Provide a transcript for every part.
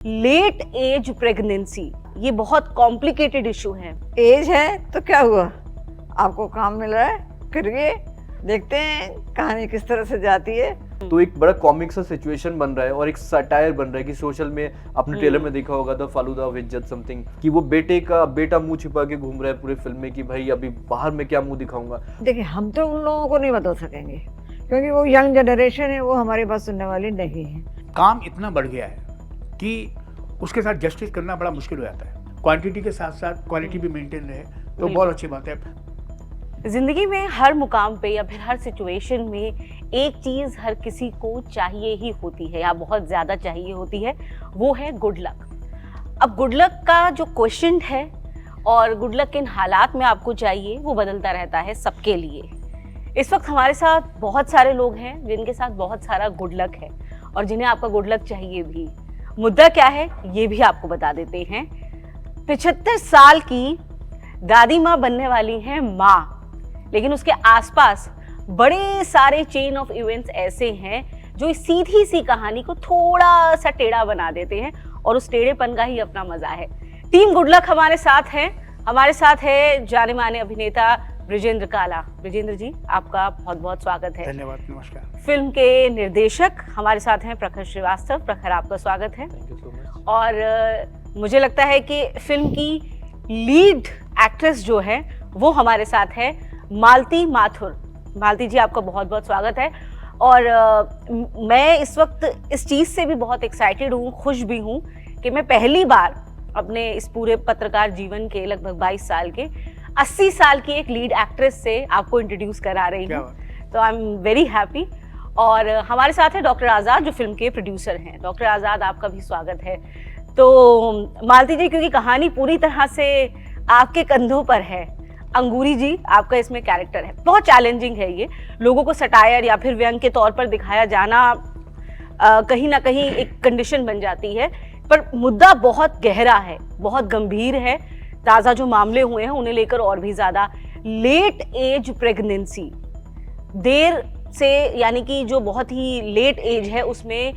Late as pregnancy ये बहुत complicated issue है। एज है तो क्या हुआ, आपको काम मिल रहा है, करिए, देखते हैं कहानी किस तरह से जाती है। तो एक बड़ा कॉमिक सा सिचुएशन बन रहा है और एक सटायर बन रहा है कि सोशल में आपने ट्रेलर में देखा होगा द फालूदा विद जज समथिंग कि वो बेटा मुंह छिपा के घूम रहा है पूरे फिल्म में कि भाई अभी बाहर में क्या मुंह दिखाऊंगा। देखिए, हम तो उन लोगों को नहीं बता सकेंगे क्योंकि वो यंग जनरेशन है, वो हमारी बात सुनने वाली नहीं है। काम इतना बढ़ गया है कि उसके साथ जस्टिस करना बड़ा मुश्किल हो जाता है। क्वांटिटी के साथ साथ क्वालिटी भी मेंटेन रहे तो बहुत अच्छी बात है। जिंदगी में हर मुकाम पे या फिर हर सिचुएशन में एक चीज हर किसी को चाहिए ही होती है या बहुत ज्यादा चाहिए होती है, वो है गुड लक। अब गुड लक का जो क्वेश्चन है और गुड लक किन हालात में आपको चाहिए वो बदलता रहता है सबके लिए। इस वक्त हमारे साथ बहुत सारे लोग हैं जिनके साथ बहुत सारा गुड लक है और जिन्हें आपका गुड लक चाहिए भी। मुद्दा क्या है ये भी आपको बता देते हैं। 75 साल की दादी माँ बनने वाली हैं माँ, लेकिन उसके आसपास बड़े सारे चेन ऑफ इवेंट्स ऐसे हैं जो इस सीधी सी कहानी को थोड़ा सा टेढ़ा बना देते हैं और उस टेढ़ेपन का ही अपना मजा है। टीम गुड लक हमारे साथ है। हमारे साथ है जाने माने अभिनेता ब्रिजेंद्र काला। ब्रिजेंद्र जी, आपका बहुत बहुत स्वागत है। धन्यवाद, नमस्कार। फिल्म के निर्देशक हमारे साथ हैं प्रखर श्रीवास्तव। प्रखर, आपका स्वागत है। Thank you so much. और मुझे लगता है कि फिल्म की लीड एक्ट्रेस जो है वो हमारे साथ है मालती माथुर। मालती जी, आपका बहुत बहुत स्वागत है। और मैं इस वक्त इस चीज़ से भी बहुत एक्साइटेड हूँ, खुश भी हूँ कि मैं पहली बार अपने इस पूरे पत्रकार जीवन के लगभग 22 साल के 80 साल की एक लीड एक्ट्रेस से आपको इंट्रोड्यूस करा रही हूँ। तो आई एम वेरी हैप्पी। और हमारे साथ है डॉक्टर आज़ाद जो फिल्म के प्रोड्यूसर हैं। डॉक्टर आज़ाद, आपका भी स्वागत है। तो मालती जी, क्योंकि कहानी पूरी तरह से आपके कंधों पर है, अंगूरी जी आपका इसमें कैरेक्टर है, बहुत चैलेंजिंग है ये। लोगों को सटायर या फिर व्यंग के तौर पर दिखाया जाना कहीं ना कहीं एक कंडीशन बन जाती है, पर मुद्दा बहुत गहरा है, बहुत गंभीर है। ताज़ा जो मामले हुए हैं उन्हें लेकर और भी ज़्यादा। लेट एज प्रेगनेंसी, देर से यानी कि जो बहुत ही लेट एज है उसमें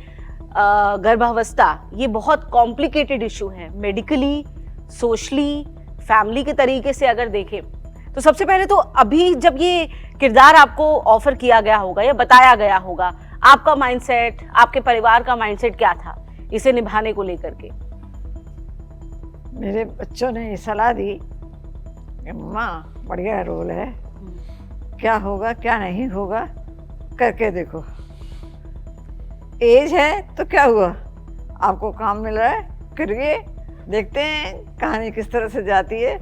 गर्भावस्था, ये बहुत कॉम्प्लिकेटेड इशू है मेडिकली, सोशली, फैमिली के तरीके से अगर देखें तो। सबसे पहले तो अभी जब ये किरदार आपको ऑफर किया गया होगा या बताया गया होगा, आपका माइंडसेट, आपके परिवार का माइंडसेट क्या था इसे निभाने को लेकर के? मेरे बच्चों ने ये सलाह दी कि माँ बढ़िया रोल है, क्या होगा क्या नहीं होगा करके देखो। एज है तो क्या हुआ, आपको काम मिल रहा है, करिए, देखते हैं कहानी किस तरह से जाती है।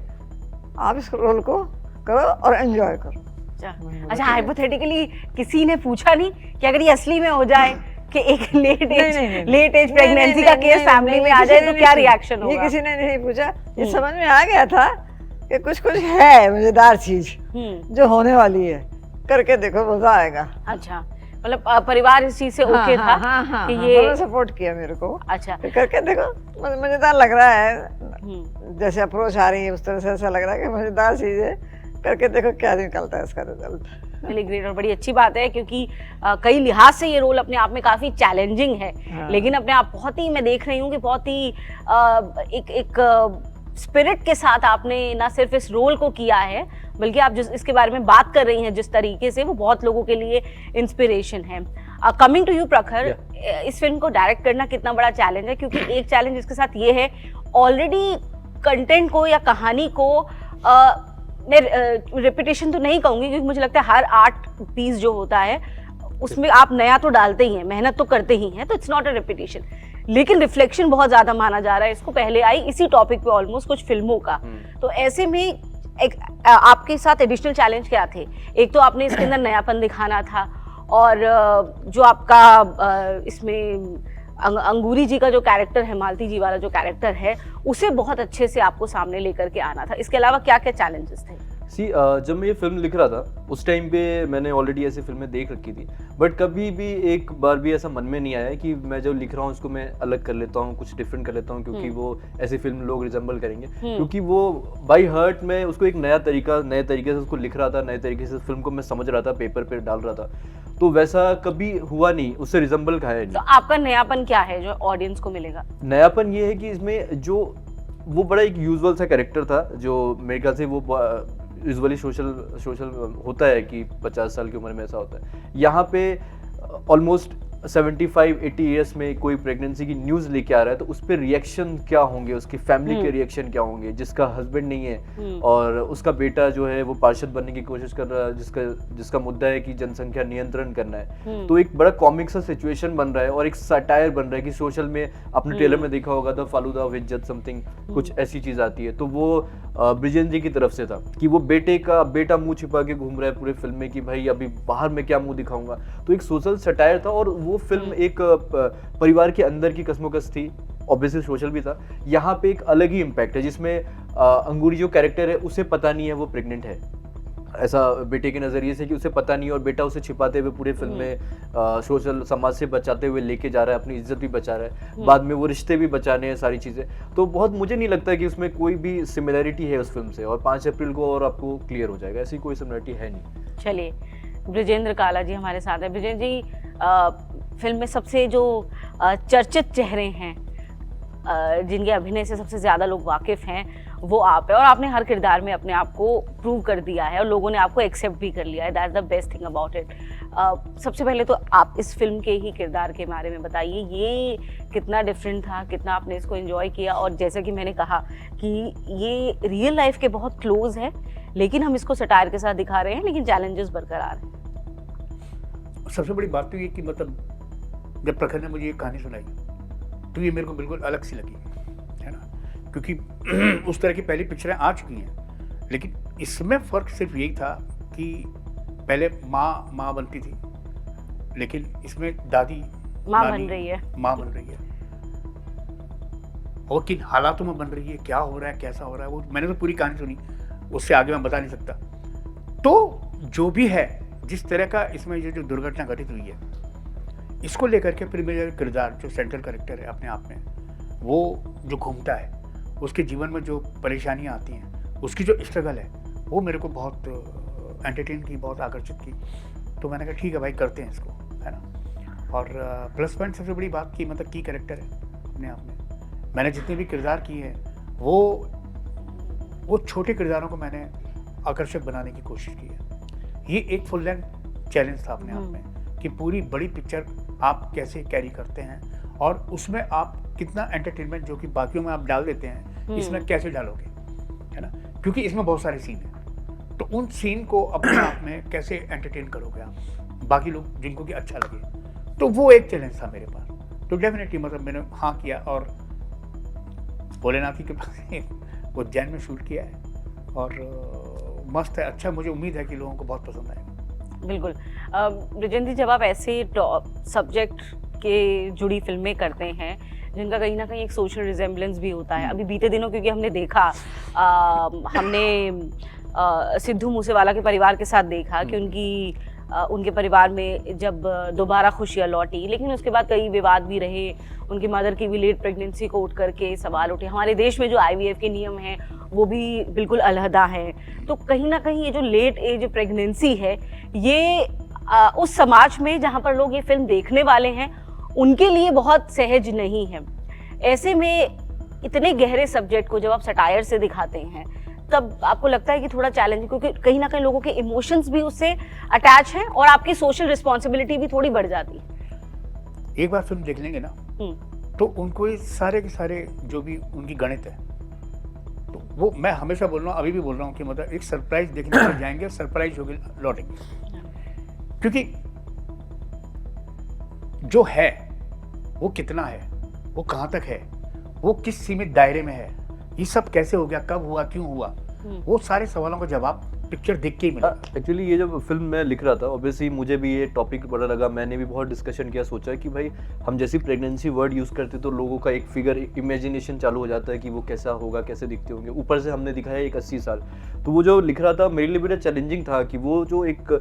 आप इस रोल को करो और एंजॉय करो। अच्छा, हाइपोथेटिकली किसी ने पूछा नहीं कि अगर ये असली में हो जाए कि एक लेट एज प्रेगनेंसी का केस फैमिली में आ जाए तो क्या रिएक्शन होगा? ये किसी ने नहीं पूछा। ये समझ में आ गया था कि कुछ है मजेदार चीज जो होने वाली है, करके देखो, मजा आएगा। अच्छा, मतलब परिवार इस चीज से ओके था कि ये सपोर्ट किया मेरे को। अच्छा, करके देखो, मजेदार लग रहा है। जैसे अप्रोच आ रही है उस तरह से ऐसा लग रहा है कि मजेदार चीज है, करके देखो क्या निकलता है इसका रिजल्ट। Really great. और बड़ी अच्छी बात है क्योंकि कई लिहाज से ये रोल अपने आप में काफी चैलेंजिंग है। लेकिन अपने आप बहुत ही, मैं देख रही हूँ कि बहुत ही एक स्पिरिट के साथ आपने ना सिर्फ इस रोल को किया है, बल्कि आप जिस इसके बारे में बात कर रही हैं जिस तरीके से, वो बहुत लोगों के लिए इंस्पिरेशन है। कमिंग टू यू प्रखर, इस फिल्म को डायरेक्ट करना कितना बड़ा चैलेंज है? क्योंकि एक चैलेंज इसके साथ ये है, ऑलरेडी कंटेंट को या कहानी को मैं रेपिटेशन तो नहीं कहूँगी क्योंकि मुझे लगता है हर आर्ट पीस जो होता है उसमें आप नया तो डालते ही हैं, मेहनत तो करते ही हैं, तो इट्स नॉट अ रेपिटेशन। लेकिन रिफ्लेक्शन बहुत ज़्यादा माना जा रहा है इसको। पहले आई इसी टॉपिक पे ऑलमोस्ट कुछ फिल्मों का, तो ऐसे में एक आपके साथ एडिशनल चैलेंज क्या थे? एक तो आपने इसके अंदर नयापन दिखाना था, और जो आपका इसमें अंगूरी जी का जो कैरेक्टर है, मालती जी वाला जो कैरेक्टर है, उसे बहुत अच्छे से आपको सामने लेकर के आना था। इसके अलावा क्या क्या चैलेंजेस थे? जब मैं ये फिल्म लिख रहा था उस टाइम पे मैंने ऑलरेडी ऐसी फिल्में देख रखी थी, बट कभी भी एक बार भी ऐसा मन में नहीं आया कि मैं जो लिख रहा हूँ उसको मैं अलग कर लेता हूँ, कुछ डिफरेंट कर लेता हूँ, क्योंकि वो ऐसी फिल्म लोग रिजेंबल करेंगे। क्योंकि वो बाई हार्ट में उसको एक नए तरीके से उसको लिख रहा था, नए तरीके से फिल्म को मैं समझ रहा था, पेपर पे डाल रहा था। तो वैसा कभी हुआ नहीं, उससे रिजेंबल खाया तो नहीं। आपका नयापन क्या है जो ऑडियंस को मिलेगा? नयापन ये है कि इसमें जो वो बड़ा एक यूजुअल सा कैरेक्टर था, जो मेरे ख्याल से वो यूजुअली सोशल होता है कि 50 साल की उम्र में ऐसा होता है। यहाँ पे ऑलमोस्ट 75-80 ईयर्स में कोई प्रेगनेंसी की न्यूज़ लेके आ रहा है, तो उस पर रिएक्शन क्या होंगे, उसकी फैमिली के रिएक्शन क्या होंगे, जिसका हस्बैंड नहीं है और उसका बेटा जो है वो पार्षद बनने की कोशिश कर रहा है, जिसका मुद्दा है कि जनसंख्या नियंत्रण करना है। तो एक बड़ा कॉमिक सा सिचुएशन बन रहा है और एक सटायर बन रहा है कि सोशल में, आपने ट्रेलर में देखा होगा द फालूदा ऑफ इज्जत समथिंग, कुछ ऐसी चीज आती है। तो वो ब्रिजेंद्र जी की तरफ से था कि वो बेटा मुंह छिपा के घूम रहा है पूरे फिल्म में कि भाई अभी बाहर में क्या मुंह दिखाऊंगा। तो एक सोशल सटायर था और वो फिल्म एक परिवार के अंदर की कसमोकस थी, ऑब्वियसली सोशल भी था। यहाँ पे एक अलग ही इम्पैक्ट है जिसमें अंगूरी जो कैरेक्टर है उसे पता नहीं है वो प्रेग्नेंट है, ऐसा बेटे के नजरिए से कि उसे पता नहीं, और बेटा उसे छिपाते हुए पूरे फिल्म में सोशल समाज से बचाते हुए लेके जा रहा है, अपनी इज्जत भी बचा रहा है, बाद में वो रिश्ते भी बचाने हैं, सारी चीजें। तो बहुत मुझे नहीं लगता कि उसमें कोई भी सिमिलरिटी है उस फिल्म से, और 5 अप्रैल को और आपको क्लियर हो जाएगा, ऐसी कोई सिमिलरिटी है नहीं। चलिए, ब्रिजेंद्र काला जी हमारे साथ है। ब्रिजेंद्र जी, फिल्म में सबसे जो चर्चित चेहरे हैं, जिनके अभिनय से सबसे ज्यादा लोग वाकिफ हैं, वो आप है, और आपने हर किरदार में अपने आप को प्रूव कर दिया है और लोगों ने आपको एक्सेप्ट भी कर लिया है। That's the best thing about it. सबसे पहले तो आप इस फिल्म के ही किरदार के बारे में बताइए, ये कितना डिफरेंट था, कितना आपने इसको एंजॉय किया, और जैसा कि मैंने कहा कि ये रियल लाइफ के बहुत क्लोज है, लेकिन हम इसको सटायर के साथ दिखा रहे हैं, लेकिन चैलेंजेस बरकरार हैं। सबसे बड़ी बात तो ये कि मतलब जब प्रखर ने मुझे ये कहानी सुनाई तो ये मेरे को बिल्कुल अलग सी लगी, है ना, क्योंकि उस तरह की पहली पिक्चरें आ चुकी हैं, लेकिन इसमें फ़र्क सिर्फ यही था कि पहले माँ बनती थी, लेकिन इसमें दादी माँ नानी बन रही है। माँ बन रही है, और किन हालातों में बन रही है, क्या हो रहा है, कैसा हो रहा है, वो मैंने तो पूरी कहानी सुनी, उससे आगे मैं बता नहीं सकता। तो जो भी है, जिस तरह का इसमें जो दुर्घटना घटित हुई है, इसको लेकर के फिर मेरा किरदार जो सेंट्रल कैरेक्टर है अपने आप में, वो जो घूमता है, उसके जीवन में जो परेशानियां आती हैं, उसकी जो स्ट्रगल है, वो मेरे को बहुत एंटरटेन की, बहुत आकर्षित की। तो मैंने कहा ठीक है भाई, करते हैं इसको, है ना। और प्लस पॉइंट सबसे बड़ी बात की मतलब की कैरेक्टर है अपने आप में। मैंने जितने भी किरदार किए हैं वो छोटे किरदारों को मैंने आकर्षक बनाने की कोशिश की है। ये एक फुल लेंथ चैलेंज था अपने आप में कि पूरी बड़ी पिक्चर आप कैसे कैरी करते हैं और उसमें आप कितना एंटरटेनमेंट जो कि बाकियों में आप डाल देते हैं, इसमें कैसे डालोगे, है ना, क्योंकि इसमें बहुत सारे सीन हैं। तो उन सीन को अपने आप में कैसे एंटरटेन करोगे आप, बाकी लोग जिनको कि अच्छा लगे। तो वो एक चैलेंज था मेरे पास। तो डेफिनेटली मतलब मैंने हाँ किया और भोलेनाथ के पास उज्जैन में शूट किया है और मस्त है, अच्छा। मुझे उम्मीद है कि लोगों को बहुत पसंद आएगा। बिल्कुल। ब्रिजेंद्र जी, जब आप ऐसे सब्जेक्ट के जुड़ी फिल्में करते हैं जिनका कहीं ना कहीं एक सोशल रिजेम्बलेंस भी होता है, अभी बीते दिनों क्योंकि हमने देखा, हमने सिद्धू मूसेवाला के परिवार के साथ देखा कि उनके परिवार में जब दोबारा खुशियाँ लौटी, लेकिन उसके बाद कई विवाद भी रहे, उनकी मदर की भी लेट प्रेगनेंसी को उठ करके सवाल उठे। हमारे देश में जो IVF के नियम हैं वो भी बिल्कुल अलहदा हैं। तो कहीं ना कहीं ये जो लेट एज प्रेगनेंसी है, ये उस समाज में जहाँ पर लोग ये फिल्म देखने वाले हैं उनके लिए बहुत सहज नहीं है। ऐसे में इतने गहरे सब्जेक्ट को जब आप सटायर से दिखाते हैं, तब आपको लगता है कि थोड़ा चैलेंज, क्योंकि कहीं ना कहीं लोगों के इमोशंस भी उससे अटैच हैं और आपकी सोशल रिस्पॉन्सिबिलिटी भी थोड़ी बढ़ जाती है। एक बार फिल्म देख लेंगे ना तो उनको ये सारे के सारे जो भी उनकी गणित है, तो वो मैं हमेशा बोल रहा हूँ, अभी भी बोल रहा हूँ कि मतलब एक सरप्राइज देखने के जाएंगे, सरप्राइज होकर लौटेंगे, क्योंकि जो है वो कितना है, वो कहाँ तक है, वो किस सीमित दायरे में है, ये सब कैसे हो गया, कब हुआ, क्यों हुआ, वो सारे सवालों का जवाब पिक्चर देख के ही मिला। एक्चुअली ये जब फिल्म मैं लिख रहा था, ऑब्वियसली मुझे भी ये टॉपिक बड़ा लगा, मैंने भी बहुत डिस्कशन किया, सोचा कि भाई हम जैसी प्रेगनेंसी वर्ड यूज़ करते तो लोगों का एक फिगर इमेजिनेशन चालू हो जाता है कि वो कैसा होगा, कैसे दिखते होंगे। ऊपर से हमने दिखाया एक 80 साल, तो वो जो लिख रहा था मेरे लिए बड़ा चैलेंजिंग था कि वो जो एक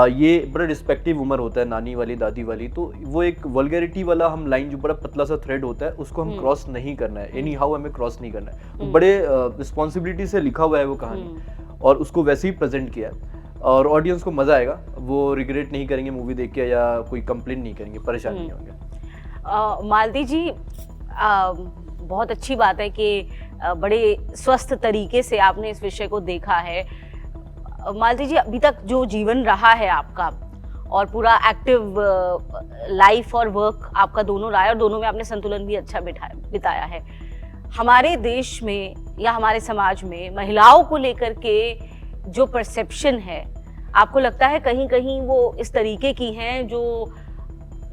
ये बड़ा रिस्पेक्टिव उम्र होता है, नानी वाली, दादी वाली, तो वो एक वल्गैरिटी वाला हम लाइन जो बड़ा पतला सा थ्रेड होता है उसको हम क्रॉस नहीं करना है, एनी हाउ हमें क्रॉस नहीं करना है। तो बड़े रिस्पॉन्सिबिलिटी से लिखा हुआ है वो कहानी और उसको वैसे ही प्रेजेंट किया है। और ऑडियंस को मज़ा आएगा, वो रिग्रेट नहीं करेंगे मूवी देख के या कोई कंप्लेन नहीं करेंगे, परेशान नहीं होंगे। मालती जी, बहुत अच्छी बात है कि बड़े स्वस्थ तरीके से आपने इस विषय को देखा है। मालती जी, अभी तक जो जीवन रहा है आपका और पूरा एक्टिव लाइफ और वर्क आपका दोनों रहा है और दोनों में आपने संतुलन भी अच्छा बिताया है। हमारे देश में या हमारे समाज में महिलाओं को लेकर के जो परसेप्शन है, आपको लगता है कहीं कहीं वो इस तरीके की हैं जो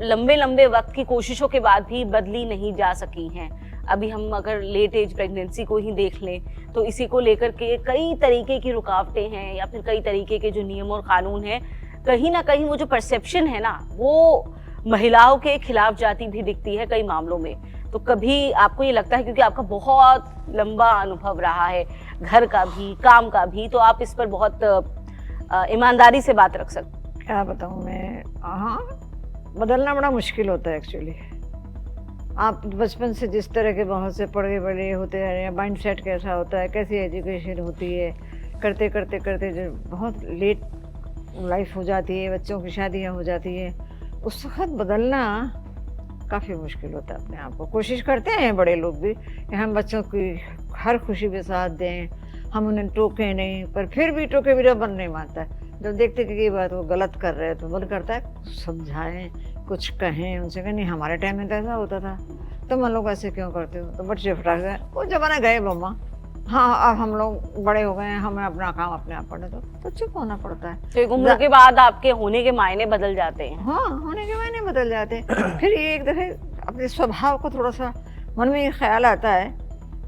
लंबे लंबे वक्त की कोशिशों के बाद भी बदली नहीं जा सकी हैं? अभी हम अगर लेट एज प्रेगनेंसी को ही देख लें तो इसी को लेकर के कई तरीके की रुकावटें हैं या फिर कई तरीके के जो नियम और कानून हैं, कहीं ना कहीं वो जो परसेप्शन है ना, वो महिलाओं के खिलाफ जाती भी दिखती है कई मामलों में। तो कभी आपको ये लगता है, क्योंकि आपका बहुत लंबा अनुभव रहा है घर का भी काम का भी, तो आप इस पर बहुत ईमानदारी से बात रख सकते? क्या बताऊँ मैं, हाँ, बदलना बड़ा मुश्किल होता है एक्चुअली। आप बचपन से जिस तरह के बहुत से पढ़े बड़े होते हैं, माइंड सेट कैसा होता है, कैसी एजुकेशन होती है, करते करते करते जो बहुत लेट लाइफ हो जाती है, बच्चों की शादियाँ हो जाती है, उस वक्त बदलना काफ़ी मुश्किल होता है अपने आप को। कोशिश करते हैं बड़े लोग भी कि हम बच्चों की हर खुशी में साथ दें, हम उन्हें टोकें नहीं, पर फिर भी टोके बिना मन नहीं मानता है। जब देखते कि ये बात वो गलत कर रहे हैं तो मन करता है समझाएं, कुछ कहें उनसे, कहें नहीं हमारे टाइम में तो ऐसा होता था, तुम लोग ऐसे क्यों करते हो, तो बच्चे फटाक गए, वो जमाना गए मम्मा, हाँ अब हम लोग बड़े हो गए हैं, हमें अपना काम अपने आप करने दो, तो चुप होना पड़ता है। तो एक उम्र के बाद आपके होने के मायने बदल जाते हैं। हाँ, होने के मायने बदल जाते हैं। फिर ये एक दफे अपने स्वभाव को थोड़ा सा मन में ये ख्याल आता है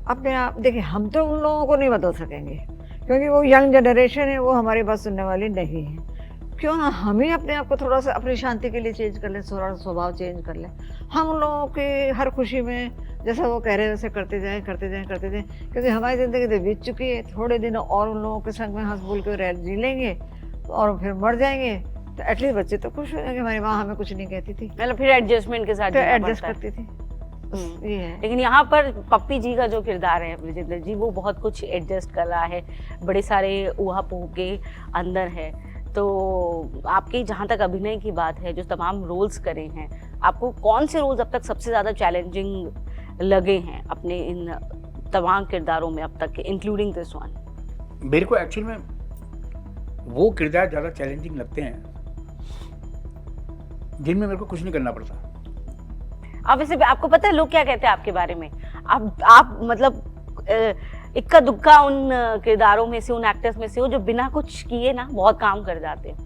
अपने आप, देखिए हम तो उन लोगों को नहीं बदल सकेंगे क्योंकि वो यंग जनरेशन है, वो हमारी बात सुनने वाली नहीं है। क्यों ना हम ही अपने आप को थोड़ा सा अपनी शांति के लिए चेंज कर लें, थोड़ा स्वभाव चेंज कर लें। हम उन लोगों की हर खुशी में जैसा वो कह रहे हैं वैसे करते जाएं करते जाएं करते जाएं, क्योंकि हमारी ज़िंदगी तो बीत चुकी है। थोड़े दिन और उन लोगों के संग में हंस बोल के रह जी लेंगे और फिर मर जाएंगे, तो एटलीस्ट बच्चे तो खुश हो जाएंगे, हमारी माँ हमें कुछ नहीं कहती थी, मतलब फिर एडजस्टमेंट के साथ तो जीना एडजस्ट पड़ता है। करती थी। ये है। लेकिन यहाँ पर पप्पी जी का जो किरदार है ब्रिजेंद्र जी, वो बहुत कुछ एडजस्ट कर रहा है, बड़े सारे ऊहा-पोह के अंदर है। तो आपके जहाँ तक अभिनय की बात है, जो तमाम रोल्स करे हैं, आपको कौन से रोल्स अब तक सबसे ज़्यादा चैलेंजिंग लगे हैं अपने इन तमाम किरदारों में अब तक के, इंक्लूडिंग दिस वन? मेरे को एक्चुअल में वो किरदार ज़्यादा चैलेंजिंग लगते हैं जिनमें मेरे को कुछ नहीं करना पड़ता। आप वैसे आपको पता है लोग क्या कहते हैं आपके बारे में? आप मतलब इक्का दुक्का उन किरदारों में से, उन एक्टर्स में से हो जो बिना कुछ किए ना बहुत काम कर जाते हैं।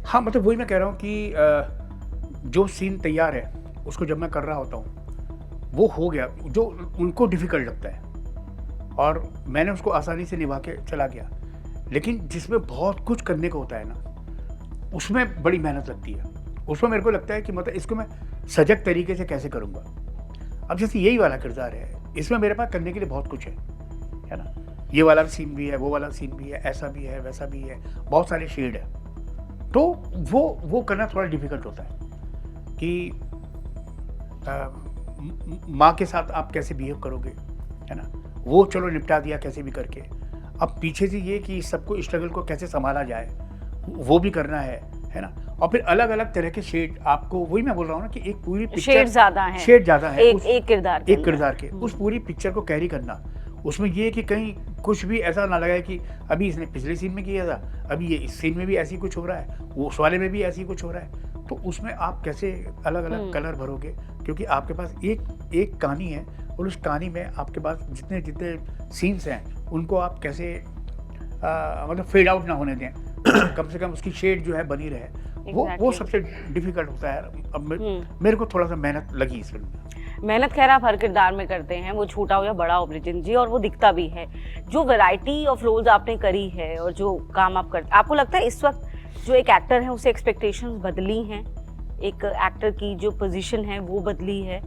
हाँ, मतलब वही मैं कह रहा हूँ कि जो सीन तैयार है उसको जब मैं कर रहा होता हूँ वो हो गया, जो उनको डिफ़िकल्ट लगता है और मैंने उसको आसानी से निभा के चला गया। लेकिन जिसमें बहुत कुछ करने को होता है ना, उसमें बड़ी मेहनत लगती है। उसमें मेरे को लगता है कि मतलब इसको मैं सजग तरीके से कैसे करूँगा। अब जैसे यही वाला किरदार है, इसमें मेरे पास करने के लिए बहुत कुछ है ना। ये वाला सीन भी है, वो वाला सीन भी है, ऐसा भी है, वैसा भी है, बहुत सारे शेड है। तो वो करना थोड़ा डिफिकल्ट होता है कि माँ के साथ आप कैसे बिहेव करोगे, है ना। वो चलो निपटा दिया कैसे भी करके। अब पीछे से ये कि सबको स्ट्रगल को कैसे संभाला जाए वो भी करना है ना। और फिर अलग अलग तरह के शेड आपको, वही मैं बोल रहा हूँ ना कि एक पूरी पिक्चर शेड ज़्यादा है, एक किरदार के उस पूरी पिक्चर को कैरी करना। उसमें ये कि कहीं कुछ भी ऐसा ना लगा कि अभी इसने पिछले सीन में किया था, अभी ये इस सीन में भी ऐसी कुछ हो रहा है, वो उस वाले में भी ऐसी कुछ हो रहा है। तो उसमें आप कैसे अलग अलग कलर भरोगे, क्योंकि आपके पास एक कहानी है और उस कहानी में आपके पास जितने जितने सीन्स हैं उनको आप कैसे मतलब फेड आउट ना होने दें, कम से कम उसकी शेड जो है बनी रहे। वो सबसे डिफिकल्ट होता है। अब मेरे को थोड़ा सा मेहनत लगी इस फिल्म में। मेहनत खैर आप हर किरदार में करते हैं, वो छोटा हो या बड़ा हो ब्रिजेंद्र जी, और वो दिखता भी है। जो वैरायटी ऑफ रोल्स आपने करी है और जो काम आप करते, आपको लगता है इस वक्त जो एक एक्टर है उसे एक्सपेक्टेशंस बदली हैं? एक एक्टर की जो पोजीशन है वो बदली है?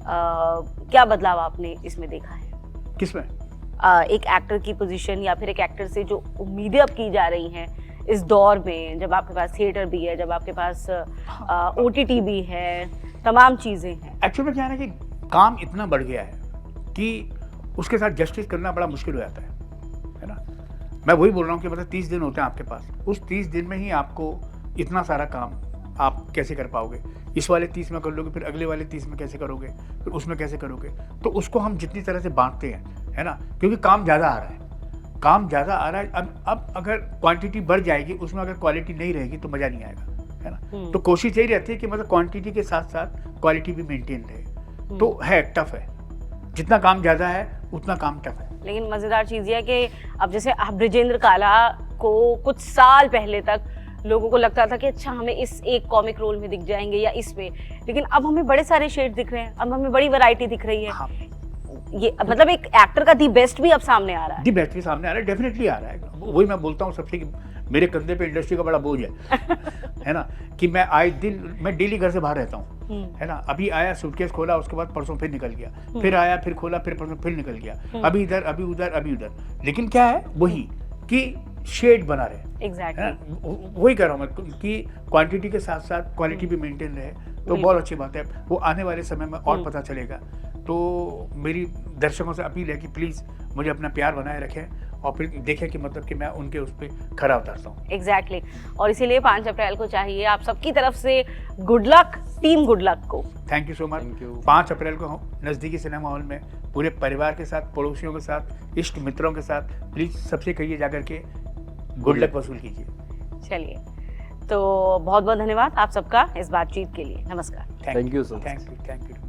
क्या बदलाव आपने इसमें देखा है? किसमें? एक एक्टर की पोजीशन या फिर एक एक्टर से जो उम्मीदें अब की जा रही हैं इस दौर में, जब आपके पास थिएटर भी है, जब आपके पास OTT भी है, तमाम चीज़ें हैं। एक्चुअली में क्या है ना कि काम इतना बढ़ गया है कि उसके साथ जस्टिस करना बड़ा मुश्किल हो जाता है ना। मैं वही बोल रहा हूँ कि मतलब 30 दिन होते हैं आपके पास, उस 30 दिन में ही आपको इतना सारा काम आप कैसे कर पाओगे, इस वाले 30 में कर लोगे, फिर अगले वाले 30 में कैसे करोगे, फिर उसमें कैसे करोगे। तो उसको हम जितनी तरह से बांटते हैं, है ना, क्योंकि काम ज़्यादा आ रहा है, काम ज़्यादा आ रहा है। अब अगर क्वांटिटी बढ़ जाएगी, उसमें अगर क्वालिटी नहीं रहेगी तो मज़ा नहीं आएगा, है ना। तो कोशिश यही रहती है कि मतलब क्वांटिटी के साथ साथ क्वालिटी भी मेंटेन रहे। तो है, टफ है, जितना काम ज़्यादा है उतना काम टफ है। लेकिन मजेदार चीज ये है कि अब जैसे आप ब्रिजेंद्र काला को कुछ साल पहले तक लोगों को लगता था कि अच्छा हमें इस एक कॉमिक रोल में दिख जाएंगे या इसमें, लेकिन अब हमें बड़े सारे शेड दिख रहे हैं, अब हमें बड़ी वैरायटी दिख रही है। हाँ, ये मतलब एक एक्टर का दी बेस्ट भी अब सामने आ रहा है। दी बेस्ट भी सामने आ रहा है, डेफिनेटली आ रहा है। वही मैं बोलता हूँ सबसे कि मेरे कंधे पे इंडस्ट्री का बड़ा बोझ है ना, कि मैं आए दिन, मैं डेली घर से बाहर रहता हूँ, है ना। अभी आया, सूटकेस खोला, उसके बाद परसों फिर निकल गया, फिर आया, फिर खोला, फिर परसों फिर निकल गया, अभी इधर, अभी उधर, अभी उधर। लेकिन क्या है, वही कि शेड बना रहे। एग्जैक्टली, वही कह रहा हूँ मैं कि क्वांटिटी के साथ साथ क्वालिटी भी मेंटेन रहे, तो बहुत अच्छी बात है। वो आने वाले समय में और पता चलेगा। तो मेरी दर्शकों से अपील है कि प्लीज़ मुझे अपना प्यार बनाए रखें और फिर देखें कि मतलब कि मैं उनके उस पर खरा उतरता हूँ। एग्जैक्टली। और इसीलिए 5 अप्रैल को चाहिए आप सबकी तरफ से good luck, team good luck को। Thank you so much. Thank you. 5 April को नज़दीकी सिनेमा हॉल में पूरे परिवार के साथ, पड़ोसियों के साथ, इष्ट मित्रों के साथ, प्लीज़ सबसे कहिए जाकर के गुड लक वसूल कीजिए। चलिए, तो बहुत बहुत धन्यवाद आप सबका इस बातचीत के लिए। नमस्कार। Thank you so much. Thank you.